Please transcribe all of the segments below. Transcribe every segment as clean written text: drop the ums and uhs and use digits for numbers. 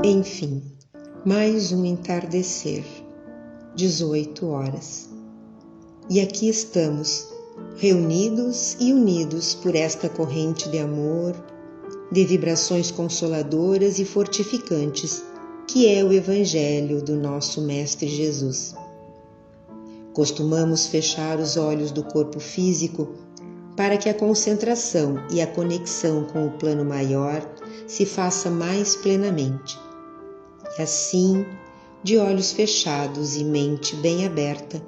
Enfim, mais um entardecer, 18 horas. E aqui estamos, reunidos e unidos por esta corrente de amor, de vibrações consoladoras e fortificantes, que é o Evangelho do nosso Mestre Jesus. Costumamos fechar os olhos do corpo físico para que a concentração e a conexão com o plano maior se faça mais plenamente. E assim, de olhos fechados e mente bem aberta,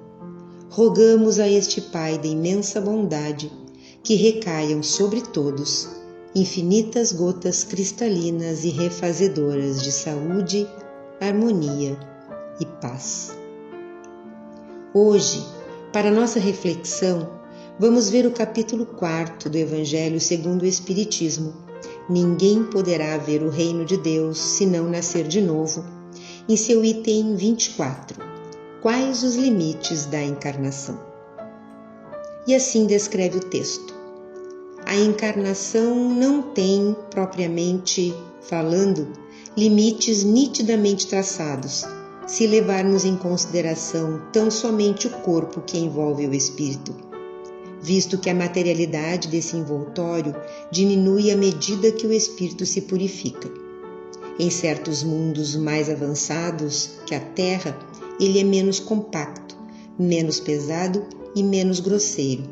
rogamos a este Pai de imensa bondade que recaiam sobre todos infinitas gotas cristalinas e refazedoras de saúde, harmonia e paz. Hoje, para nossa reflexão, vamos ver o capítulo 4 do Evangelho segundo o Espiritismo. Ninguém poderá ver o reino de Deus se não nascer de novo, em seu item 24. Quais os limites da encarnação? E assim descreve o texto. A encarnação não tem, propriamente falando, limites nitidamente traçados, se levarmos em consideração tão somente o corpo que envolve o espírito, visto que a materialidade desse envoltório diminui à medida que o espírito se purifica. Em certos mundos mais avançados que a Terra, ele é menos compacto, menos pesado e menos grosseiro,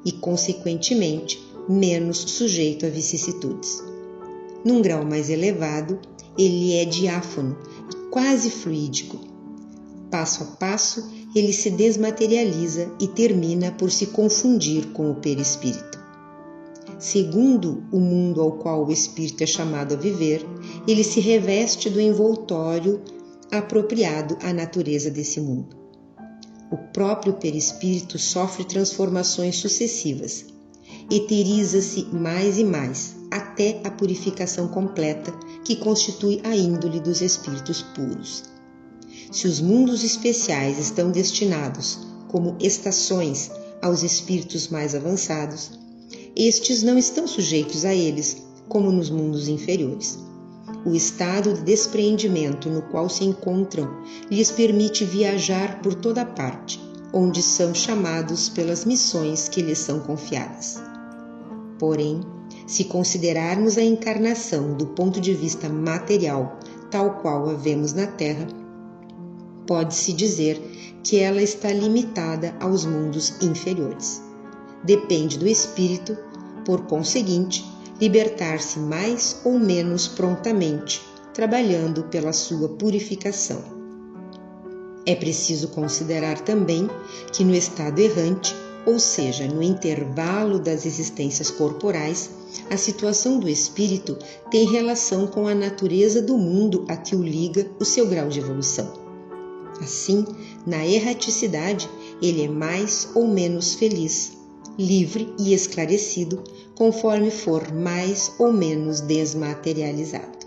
e, consequentemente, menos sujeito a vicissitudes. Num grau mais elevado, ele é diáfano e quase fluídico. Passo a passo, ele se desmaterializa e termina por se confundir com o perispírito. Segundo o mundo ao qual o espírito é chamado a viver, ele se reveste do envoltório apropriado à natureza desse mundo. O próprio perispírito sofre transformações sucessivas, eteriza-se mais e mais, até a purificação completa que constitui a índole dos espíritos puros. Se os mundos especiais estão destinados, como estações, aos espíritos mais avançados, estes não estão sujeitos a eles, como nos mundos inferiores. O estado de despreendimento no qual se encontram lhes permite viajar por toda parte, onde são chamados pelas missões que lhes são confiadas. Porém, se considerarmos a encarnação do ponto de vista material, tal qual a vemos na Terra, pode-se dizer que ela está limitada aos mundos inferiores. Depende do espírito, por conseguinte, libertar-se mais ou menos prontamente, trabalhando pela sua purificação. É preciso considerar também que no estado errante, ou seja, no intervalo das existências corporais, a situação do espírito tem relação com a natureza do mundo a que o liga o seu grau de evolução. Assim, na erraticidade, ele é mais ou menos feliz, livre e esclarecido, conforme for mais ou menos desmaterializado.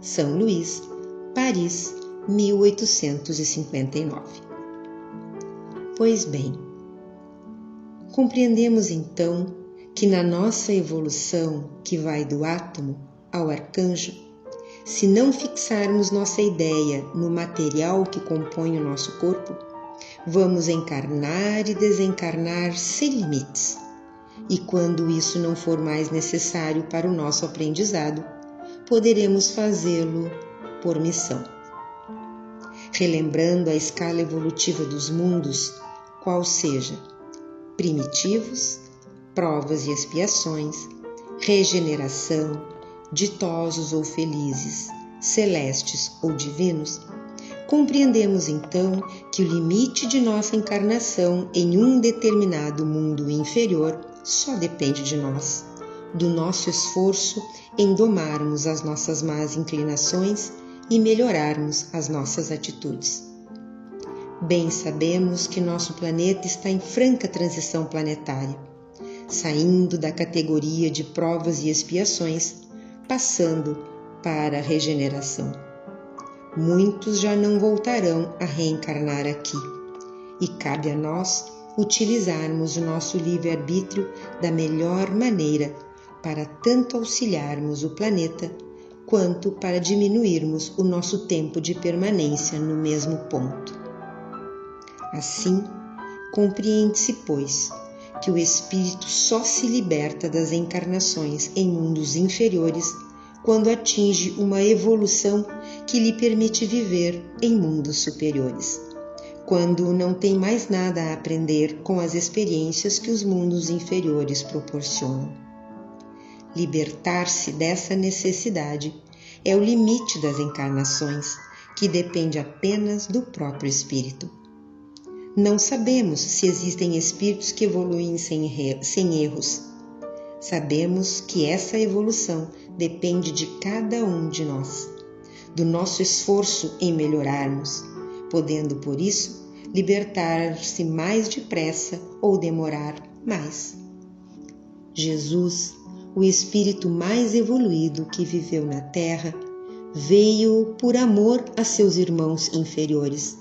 São Luís, Paris, 1859. Pois bem, compreendemos então que na nossa evolução, que vai do átomo ao arcanjo, se não fixarmos nossa ideia no material que compõe o nosso corpo, vamos encarnar e desencarnar sem limites. E quando isso não for mais necessário para o nosso aprendizado, poderemos fazê-lo por missão. Relembrando a escala evolutiva dos mundos, qual seja primitivos, provas e expiações, regeneração, ditosos ou felizes, celestes ou divinos, compreendemos então que o limite de nossa encarnação em um determinado mundo inferior só depende de nós, do nosso esforço em domarmos as nossas más inclinações e melhorarmos as nossas atitudes. Bem sabemos que nosso planeta está em franca transição planetária, saindo da categoria de provas e expiações, passando para a regeneração. Muitos já não voltarão a reencarnar aqui, e cabe a nós utilizarmos o nosso livre-arbítrio da melhor maneira para tanto auxiliarmos o planeta quanto para diminuirmos o nosso tempo de permanência no mesmo ponto. Assim, compreende-se, pois, que o espírito só se liberta das encarnações em mundos inferiores quando atinge uma evolução que lhe permite viver em mundos superiores, quando não tem mais nada a aprender com as experiências que os mundos inferiores proporcionam. Libertar-se dessa necessidade é o limite das encarnações, que depende apenas do próprio espírito. Não sabemos se existem espíritos que evoluem sem erros. Sabemos que essa evolução depende de cada um de nós, do nosso esforço em melhorarmos, podendo, por isso, libertar-se mais depressa ou demorar mais. Jesus, o espírito mais evoluído que viveu na Terra, veio por amor a seus irmãos inferiores,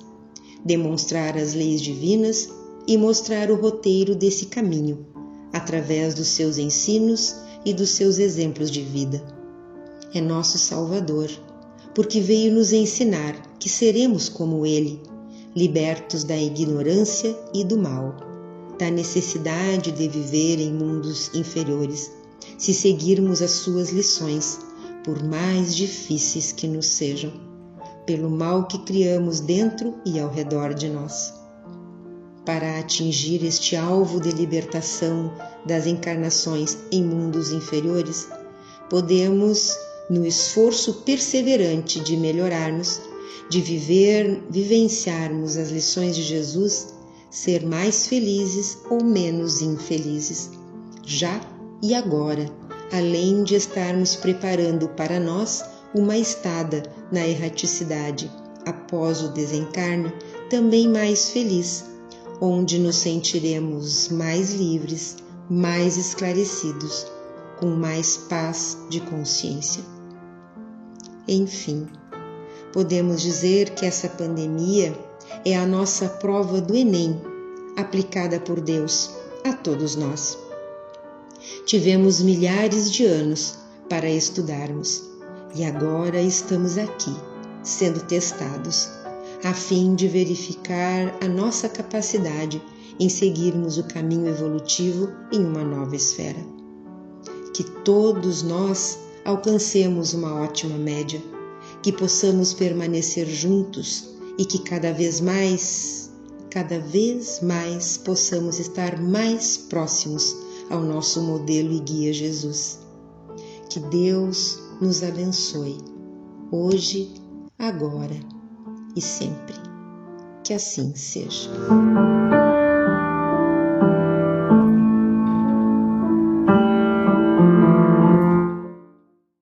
demonstrar as leis divinas e mostrar o roteiro desse caminho, através dos seus ensinos e dos seus exemplos de vida. É nosso Salvador, porque veio nos ensinar que seremos como Ele, libertos da ignorância e do mal, da necessidade de viver em mundos inferiores, se seguirmos as suas lições, por mais difíceis que nos sejam, pelo mal que criamos dentro e ao redor de nós. Para atingir este alvo de libertação das encarnações em mundos inferiores, podemos, no esforço perseverante de melhorarmos, de vivenciarmos as lições de Jesus, ser mais felizes ou menos infelizes, já e agora, além de estarmos preparando para nós uma estada na erraticidade, após o desencarne, também mais feliz, onde nos sentiremos mais livres, mais esclarecidos, com mais paz de consciência. Enfim, podemos dizer que essa pandemia é a nossa prova do Enem, aplicada por Deus a todos nós. Tivemos milhares de anos para estudarmos e agora estamos aqui, sendo testados, a fim de verificar a nossa capacidade em seguirmos o caminho evolutivo em uma nova esfera. Que todos nós alcancemos uma ótima média, que possamos permanecer juntos e que cada vez mais possamos estar mais próximos ao nosso modelo e guia Jesus. Que Deus nos abençoe, hoje, agora e sempre. Que assim seja.